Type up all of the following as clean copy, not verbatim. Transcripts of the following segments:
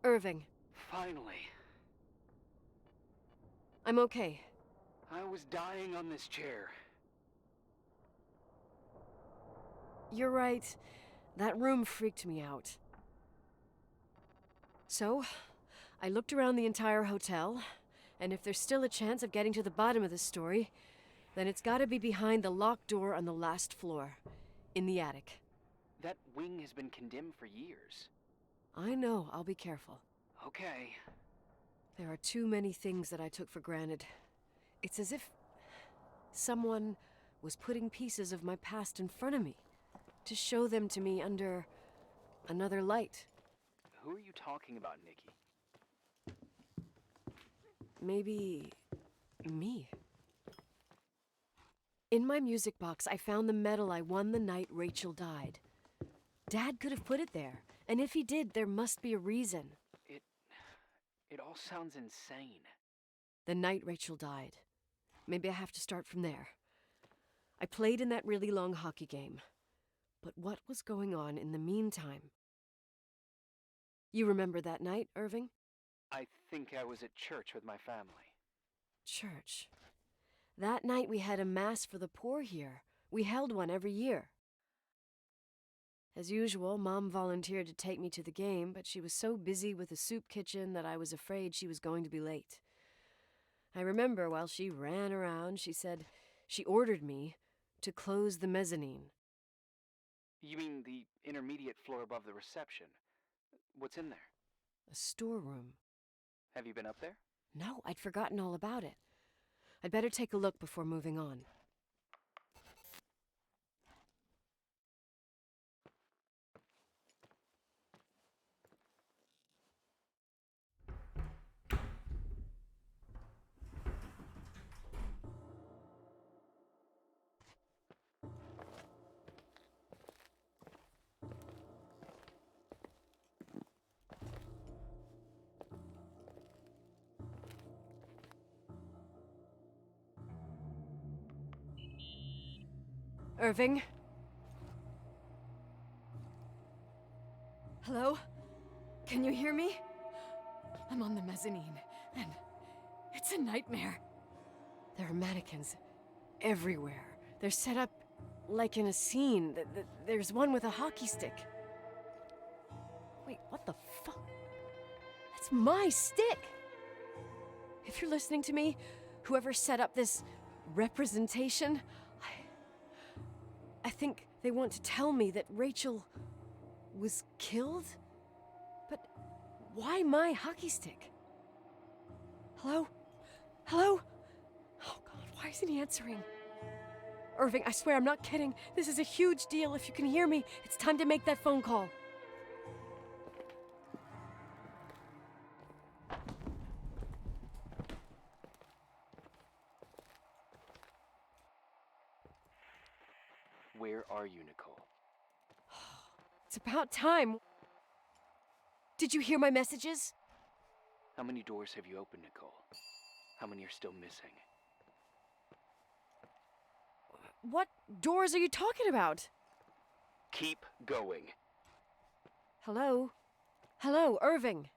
Irving, Finally. I'm okay. I was dying on this chair. You're right. That room freaked me out. So, I looked around the entire hotel, and if there's still a chance of getting to the bottom of this story, then it's gotta be behind the locked door on the last floor, in the attic. That wing has been condemned for years. I know, I'll be careful. Okay. There are too many things that I took for granted. It's as if someone was putting pieces of my past in front of me, to show them to me under another light. Who are you talking about, Nikki? Maybe me. In my music box, I found the medal I won the night Rachel died. Dad could have put it there, and if he did, there must be a reason. It all sounds insane. The night Rachel died. Maybe I have to start from there. I played in that really long hockey game. But what was going on in the meantime? You remember that night, Irving? I think I was at church with my family. Church. That night we had a mass for the poor here. We held one every year. As usual, Mom volunteered to take me to the game, but she was so busy with the soup kitchen that I was afraid she was going to be late. I remember while she ran around, she said she ordered me to close the mezzanine. You mean the intermediate floor above the reception? What's in there? A storeroom. Have you been up there? No, I'd forgotten all about it. I'd better take a look before moving on. Irving? Hello? Can you hear me? I'm on the mezzanine, and it's a nightmare. There are mannequins everywhere. They're set up like in a scene. There's one with a hockey stick. Wait, what the fuck? That's my stick! If you're listening to me, whoever set up this representation, I think they want to tell me that Rachel was killed? But why my hockey stick? Hello? Hello? Oh God, why isn't he answering? Irving, I swear I'm not kidding. This is a huge deal. If you can hear me, it's time to make that phone call. Where are you, Nicole? It's about time. Did you hear my messages? How many doors have you opened, Nicole? How many are still missing? What doors are you talking about? Keep going. Hello? Hello, Irving.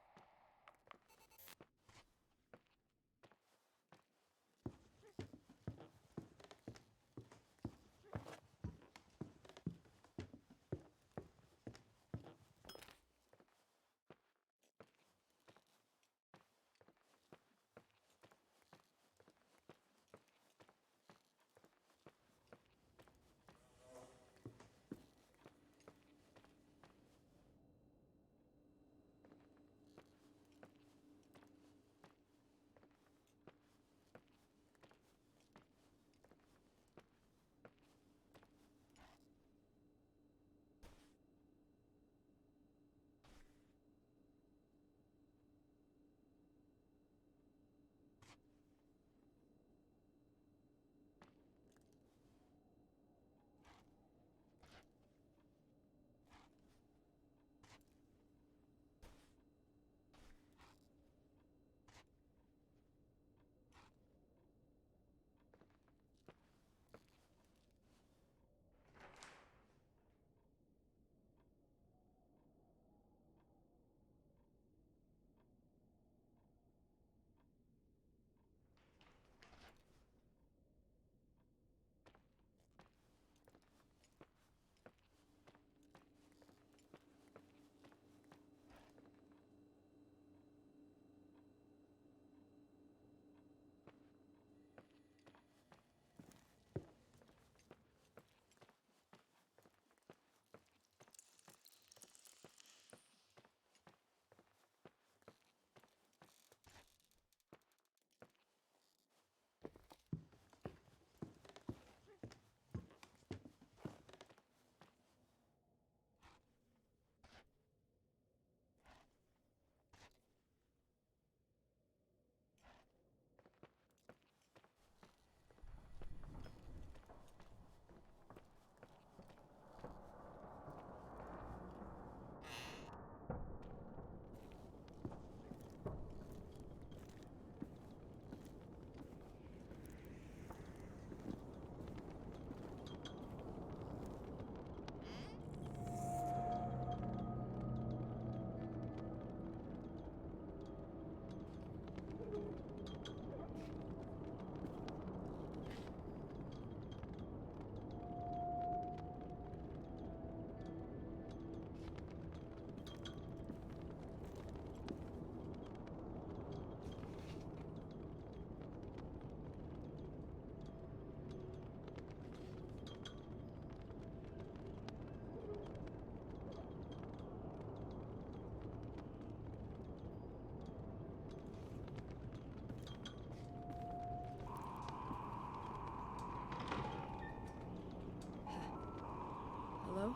Hello?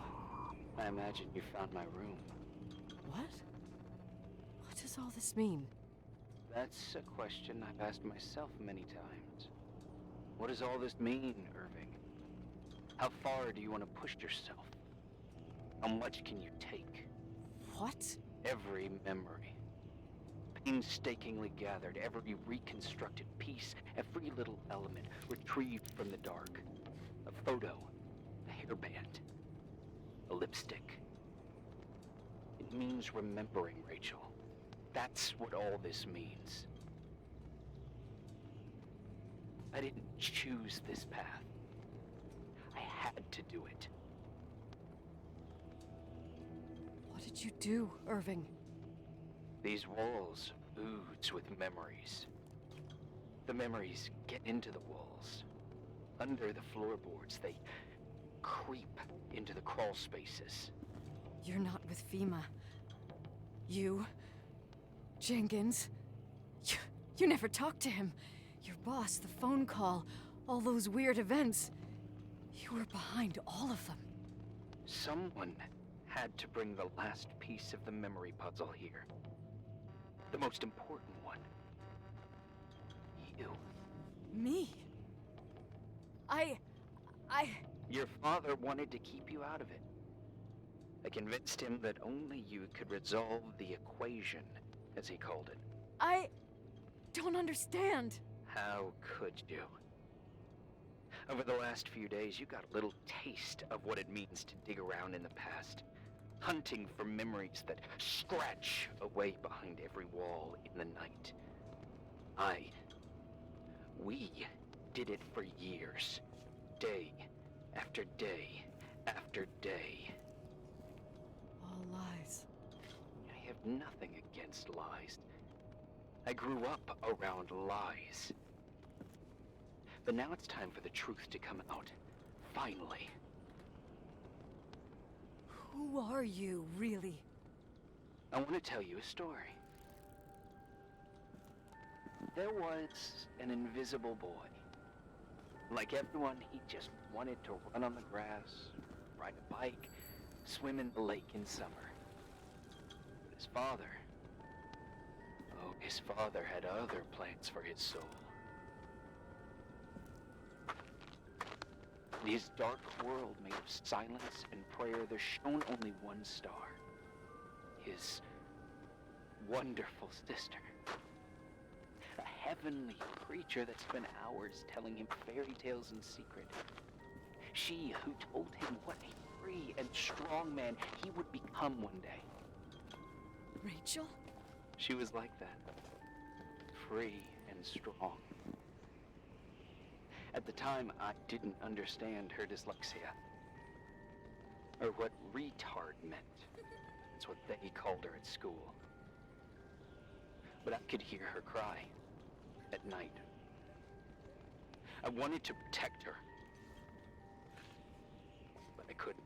I imagine you found my room. What? What does all this mean? That's a question I've asked myself many times. What does all this mean, Irving? How far do you want to push yourself? How much can you take? What? Every memory. Painstakingly gathered, every reconstructed piece, every little element retrieved from the dark. A photo, a hairband, a lipstick. It means remembering, Rachel. That's what all this means. I didn't choose this path. I had to do it. What did you do, Irving? These walls ooze with memories. The memories get into the walls. Under the floorboards, they creep into the crawl spaces. You're not with FEMA. You... Jenkins... You never talked to him. Your boss, the phone call, all those weird events. You were behind all of them. Someone had to bring the last piece of the memory puzzle here. The most important one. You. Me? Your father wanted to keep you out of it. I convinced him that only you could resolve the equation, as he called it. I don't understand. How could you? Over the last few days, you got a little taste of what it means to dig around in the past, hunting for memories that scratch away behind every wall in the night. We did it for years, day after day after day. All lies. I have nothing against lies. I grew up around lies. But now it's time for the truth to come out. Finally. Who are you, really? I want to tell you a story. There was an invisible boy. Like everyone, he just wanted to run on the grass, ride a bike, swim in the lake in summer. But his father had other plans for his soul. In his dark world made of silence and prayer, there shone only one star. His wonderful sister. A heavenly creature that spent hours telling him fairy tales in secret. She who told him what a free and strong man he would become one day. Rachel? She was like that. Free and strong. At the time, I didn't understand her dyslexia. Or what retard meant. That's what they called her at school. But I could hear her cry. At night. I wanted to protect her. But I couldn't.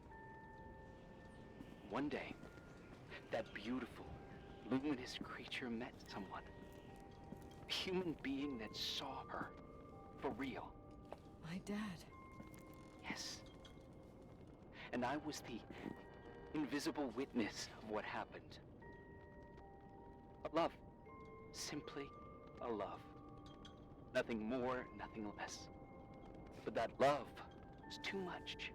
One day, that beautiful, luminous creature met someone. A human being that saw her. For real. My dad. Yes. And I was the invisible witness of what happened. A love. Simply a love. Nothing more, nothing less. But that love was too much,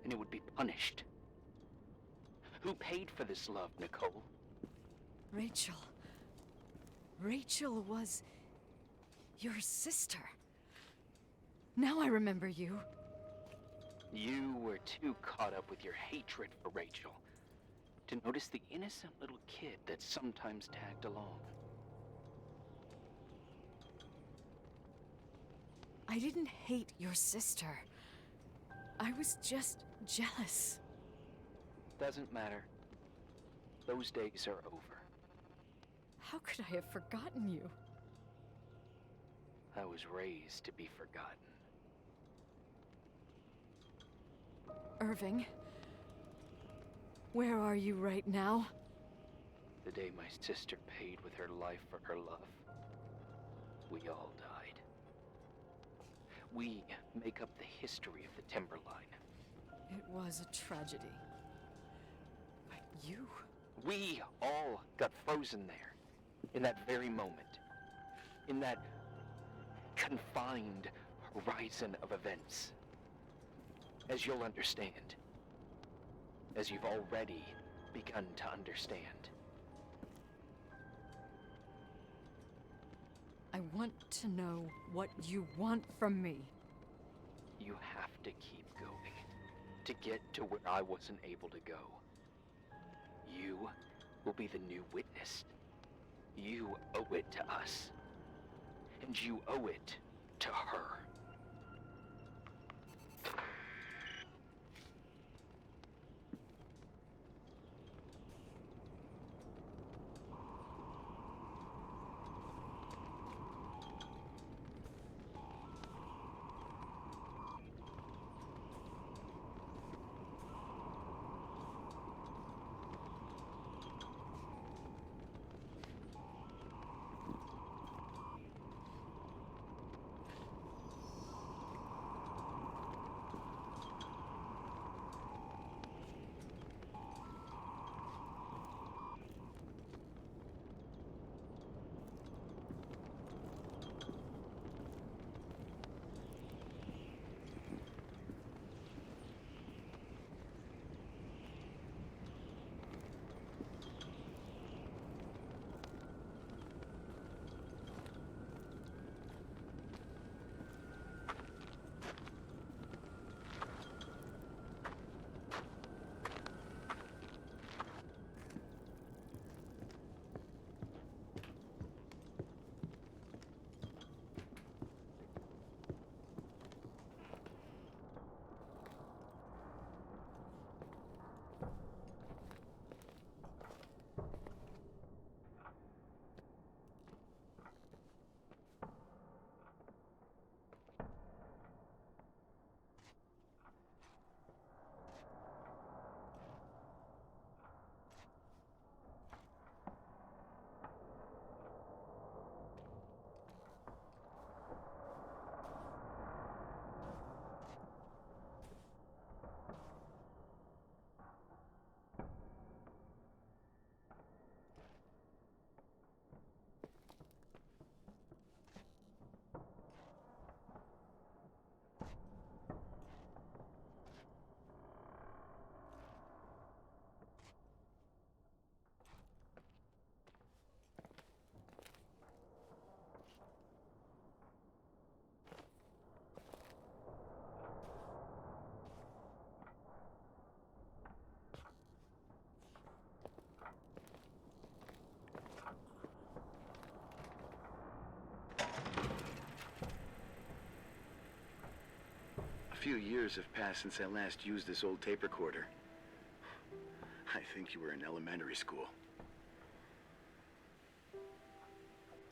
and it would be punished. Who paid for this love, Nicole? Rachel. Rachel was... your sister. Now I remember you. You were too caught up with your hatred for Rachel to notice the innocent little kid that sometimes tagged along. I didn't hate your sister. I was just jealous. Doesn't matter. Those days are over. How could I have forgotten you? I was raised to be forgotten. Irving, where are you right now? The day my sister paid with her life for her love, we all died. We make up the history of the Timberline. It was a tragedy. But you... We all got frozen there, in that very moment, in that confined horizon of events. As you'll understand, as you've already begun to understand. I want to know what you want from me. You have to keep going to get to where I wasn't able to go. You will be the new witness. You owe it to us. And you owe it to her. A few years have passed since I last used this old tape recorder. I think you were in elementary school.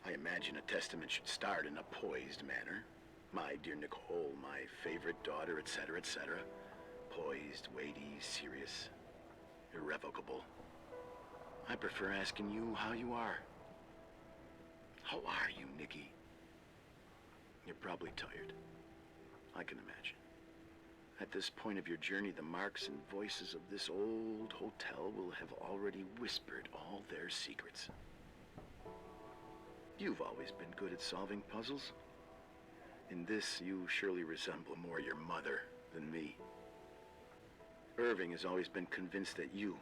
I imagine a testament should start in a poised manner. My dear Nicole, my favorite daughter, etc., etc. Poised, weighty, serious, irrevocable. I prefer asking you how you are. How are you, Nikki? You're probably tired. I can imagine. At this point of your journey, the marks and voices of this old hotel will have already whispered all their secrets. You've always been good at solving puzzles. In this, you surely resemble more your mother than me. Irving has always been convinced that you,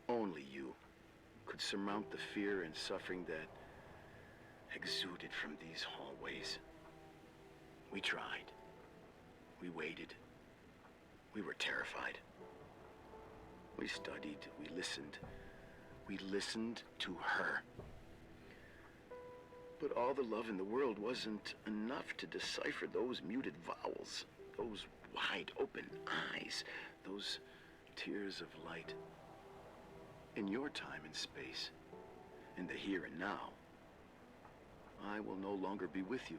only you, could surmount the fear and suffering that exuded from these hallways. We tried. We waited. We were terrified. We studied. We listened. We listened to her. But all the love in the world wasn't enough to decipher those muted vowels, those wide open eyes, those tears of light. In your time and space, in the here and now, I will no longer be with you.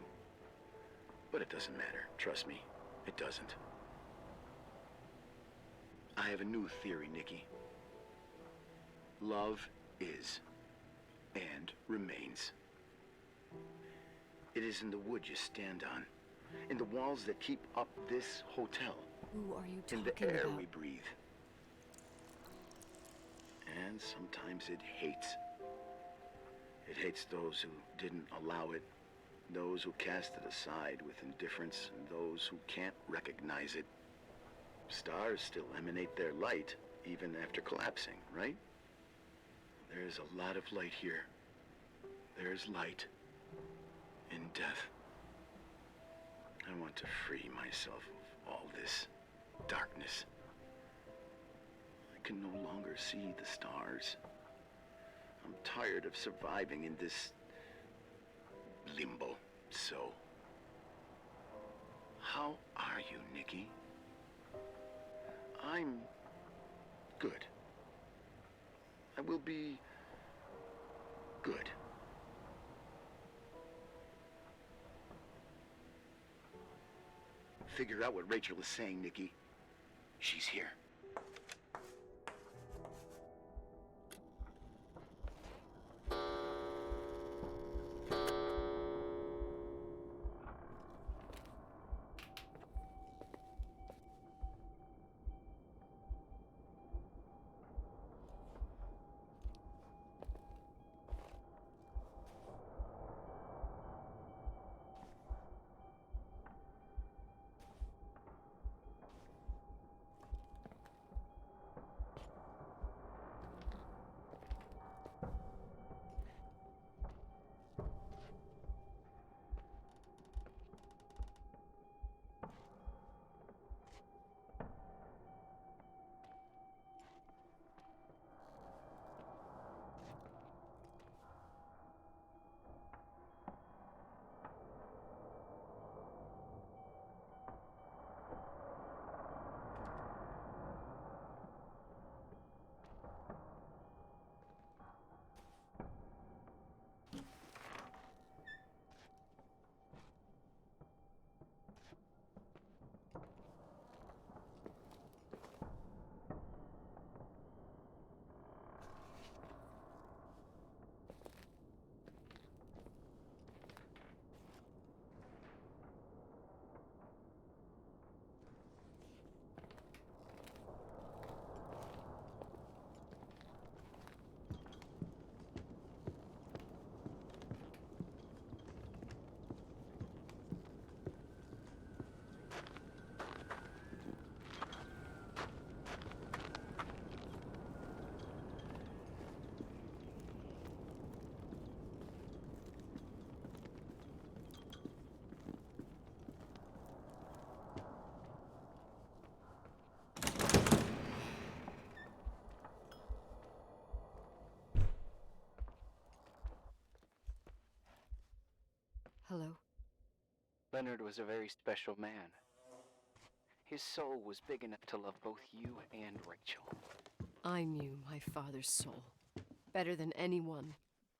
But it doesn't matter. Trust me, it doesn't. I have a new theory, Nikki. Love is and remains. It is in the wood you stand on, in the walls that keep up this hotel, Who are you in talking the air about? we breathe. And sometimes it hates. It hates those who didn't allow it, those who cast it aside with indifference, and those who can't recognize it. Stars still emanate their light, even after collapsing, right? There's a lot of light here. There's light in death. I want to free myself of all this darkness. I can no longer see the stars. I'm tired of surviving in this limbo. So, how are you, Nikki? I'm good. I will be good. Figure out what Rachel is saying, Nikki. She's here. Hello? Leonard was a very special man. His soul was big enough to love both you and Rachel. I knew my father's soul better than anyone.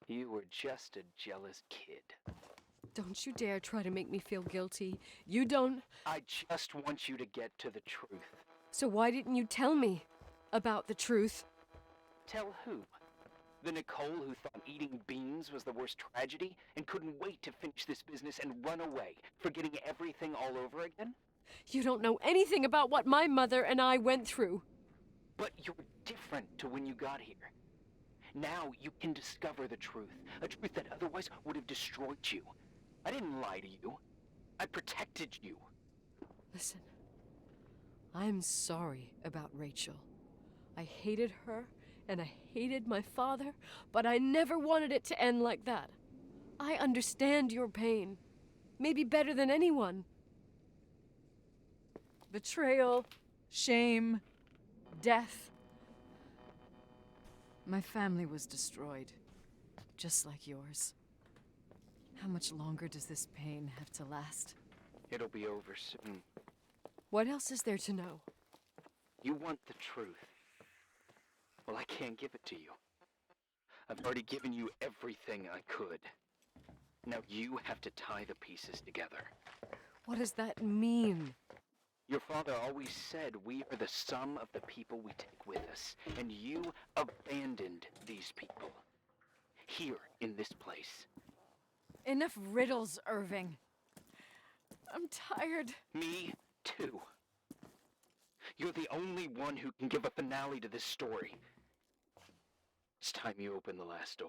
You were just a jealous kid. Don't you dare try to make me feel guilty. You don't... I just want you to get to the truth. So why didn't you tell me about the truth? Tell who? The Nicole who thought eating beans was the worst tragedy and couldn't wait to finish this business and run away, forgetting everything all over again? You don't know anything about what my mother and I went through. But you're different to when you got here. Now you can discover the truth, a truth that otherwise would have destroyed you. I didn't lie to you. I protected you. Listen, I'm sorry about Rachel. I hated her, and I hated my father, but I never wanted it to end like that. I understand your pain, maybe better than anyone. Betrayal, shame, death. My family was destroyed, just like yours. How much longer does this pain have to last? It'll be over soon. What else is there to know? You want the truth. Well, I can't give it to you. I've already given you everything I could. Now you have to tie the pieces together. What does that mean? Your father always said we are the sum of the people we take with us, and you abandoned these people. Here, in this place. Enough riddles, Irving. I'm tired. Me too. You're the only one who can give a finale to this story. It's time you open the last door.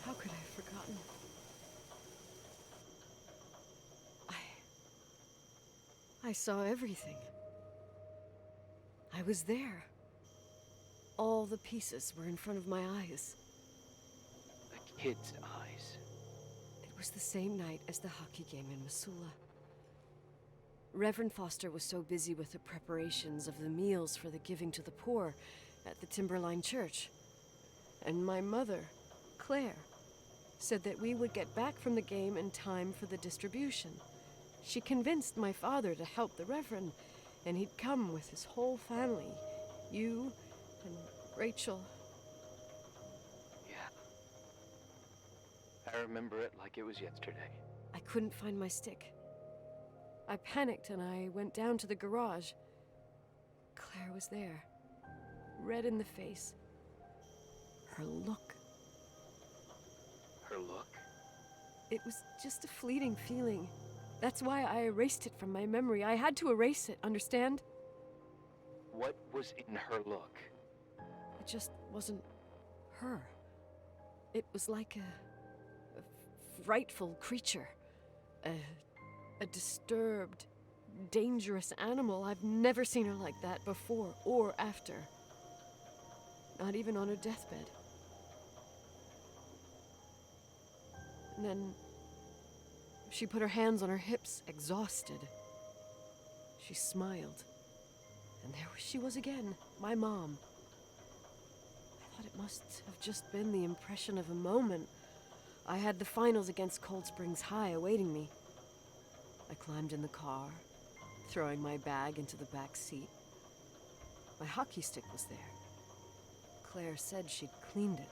How could I have forgotten? I saw everything. I was there. All the pieces were in front of my eyes. A kid's eyes. It was the same night as the hockey game in Missoula. Reverend Foster was so busy with the preparations of the meals for the giving to the poor at the Timberline Church. And my mother, Claire, said that we would get back from the game in time for the distribution. She convinced my father to help the Reverend, and he'd come with his whole family. You and Rachel. Yeah. I remember it like it was yesterday. I couldn't find my stick. I panicked and I went down to the garage. Claire was there, red in the face. Her look. Her look? It was just a fleeting feeling. That's why I erased it from my memory. I had to erase it, understand? What was in her look? It just wasn't her. It was like a frightful creature. A disturbed, dangerous animal. I've never seen her like that before or after. Not even on her deathbed. And then she put her hands on her hips, exhausted. She smiled. And there she was again, my mom. I thought it must have just been the impression of a moment. I had the finals against Cold Springs High awaiting me. I climbed in the car, throwing my bag into the back seat. My hockey stick was there. Claire said she'd cleaned it.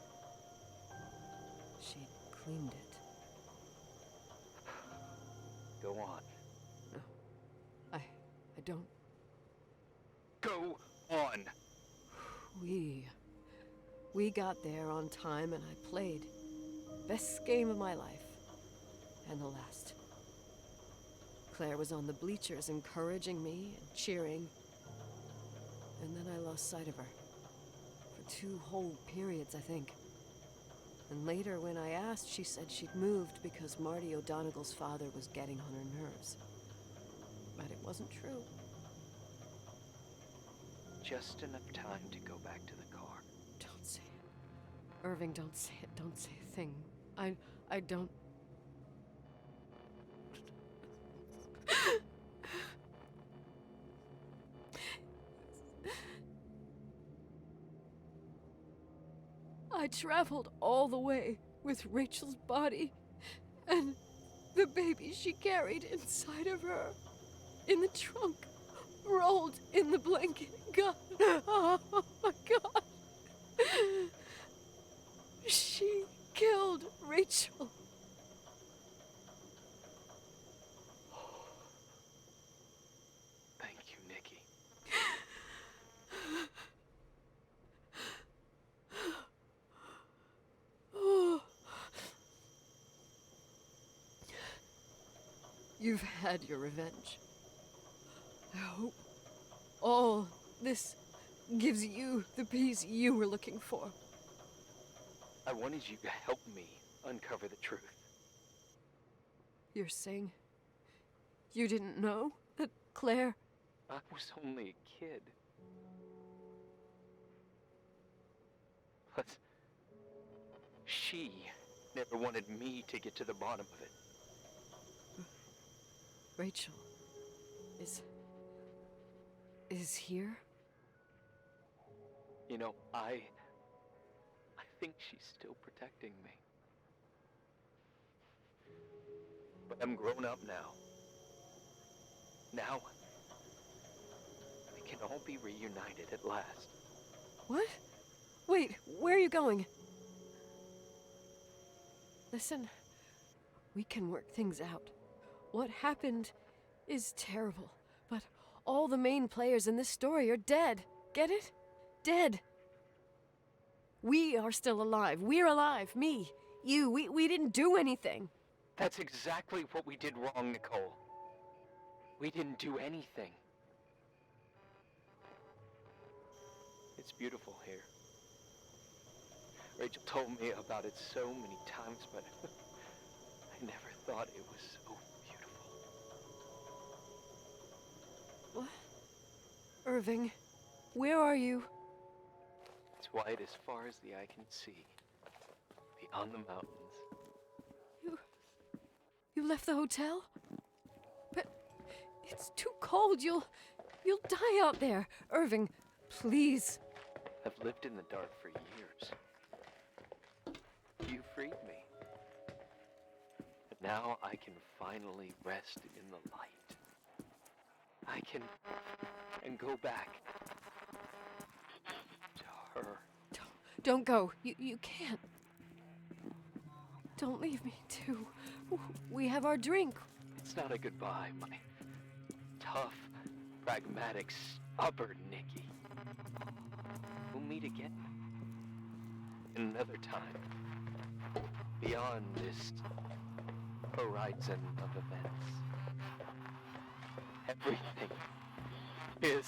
She'd cleaned it. Go on. No, I don't. Go on! We got there on time and I played. Best game of my life. And the last. Claire was on the bleachers encouraging me and cheering. And then I lost sight of her. For 2 whole periods, I think. And later, when I asked, she said she'd moved because Marty O'Donegal's father was getting on her nerves. But it wasn't true. Just enough time to go back to the car. Don't say it. Irving, don't say it. Don't say a thing. I don't... I traveled all the way with Rachel's body and the baby she carried inside of her in the trunk, rolled in the blanket. God, oh my God. She killed Rachel. Thank you, Nikki. You've had your revenge. I hope all this gives you the peace you were looking for. I wanted you to help me uncover the truth. You're saying you didn't know that Claire... I was only a kid. Plus, she never wanted me to get to the bottom of it. Rachel is here? You know, I think she's still protecting me. But I'm grown up now. Now, we can all be reunited at last. What? Wait, where are you going? Listen, we can work things out. What happened is terrible, but all the main players in this story are dead. Get it? Dead. We are still alive. We're alive. Me, you, we didn't do anything. That's exactly what we did wrong, Nicole. We didn't do anything. It's beautiful here. Rachel told me about it so many times, but I never thought it was so beautiful. What? Irving, where are you? It's white as far as the eye can see, beyond the mountains. You left the hotel? But it's too cold. You'll die out there. Irving, please. I've lived in the dark for years. You freed me. But now I can finally rest in the light. I can go back to her. Don't go. You can't. Don't leave me too. We have our drink. It's not a goodbye, my tough, pragmatic, stubborn Nikki. We'll meet again. Another time. Beyond this horizon of events. Everything is...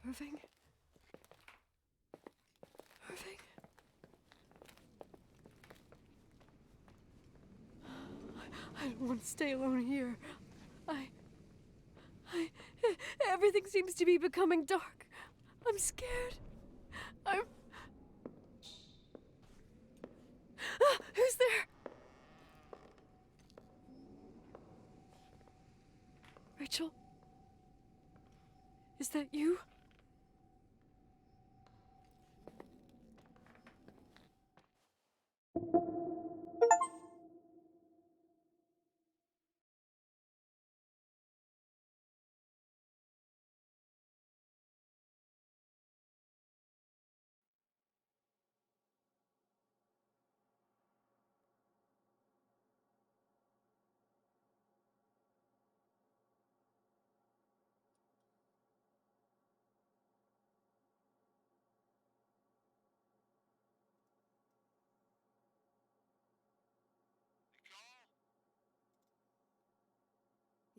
Irving? Irving? I don't want to stay alone here. Everything seems to be becoming dark. I'm scared. Who's there? Rachel? Is that you?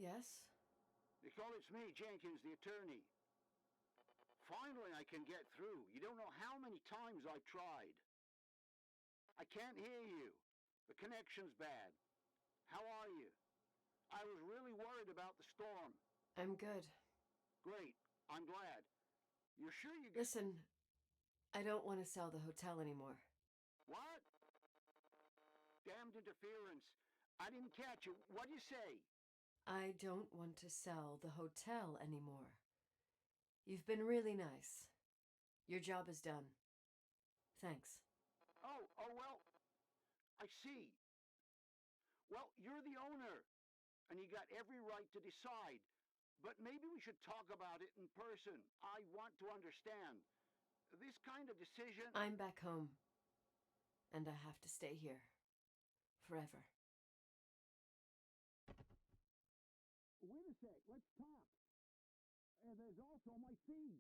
Yes? Nicole, it's me, Jenkins, the attorney. Finally, I can get through. You don't know how many times I've tried. I can't hear you. The connection's bad. How are you? I was really worried about the storm. I'm good. Great. I'm glad. You're sure you... Listen, I don't want to sell the hotel anymore. What? Damned interference. I didn't catch you. What'd you say? I don't want to sell the hotel anymore. You've been really nice. Your job is done. Thanks. Oh, well, I see. Well, you're the owner, and you got every right to decide. But maybe we should talk about it in person. I want to understand. This kind of decision... I'm back home, and I have to stay here. Forever. Wait a sec, let's talk. There's also my fee.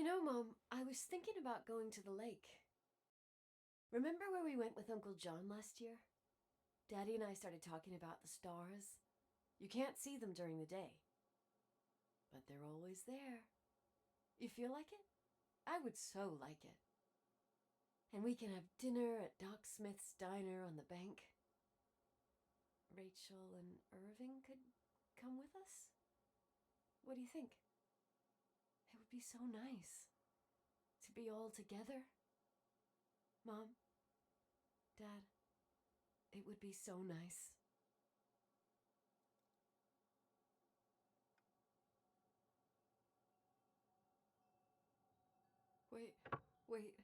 You know, Mom, I was thinking about going to the lake. Remember where we went with Uncle John last year? Daddy and I started talking about the stars. You can't see them during the day, but they're always there. You feel like it? I would so like it. And we can have dinner at Doc Smith's diner on the bank. Rachel and Irving could come with us? What do you think? It would be so nice to be all together. Mom, Dad, it would be so nice. Wait,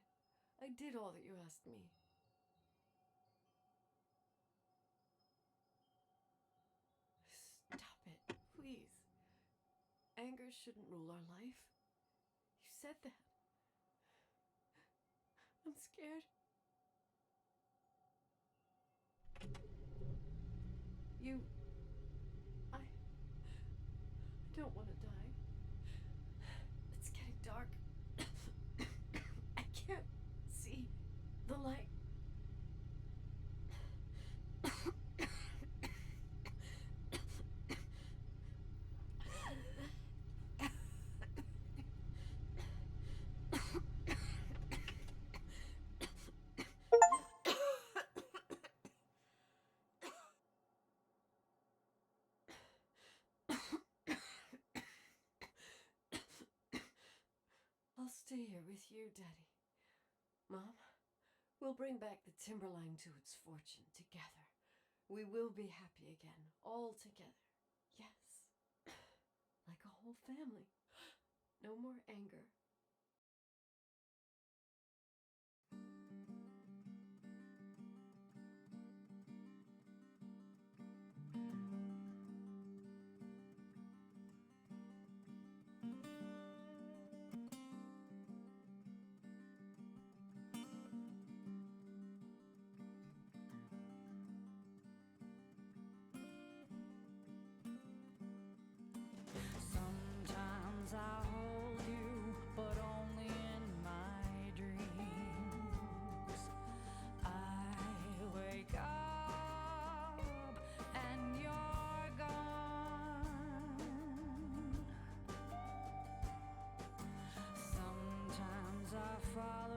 I did all that you asked me. Stop it, please. Anger shouldn't rule our life. You said that. I'm scared. I don't want to die. It's getting dark. I can't see the light. I'll stay here with you, Daddy. Mom, we'll bring back the Timberline to its fortune together. We will be happy again, all together. Yes. Like a whole family. No more anger. Sometimes I hold you, but only in my dreams. I wake up and you're gone. Sometimes I fall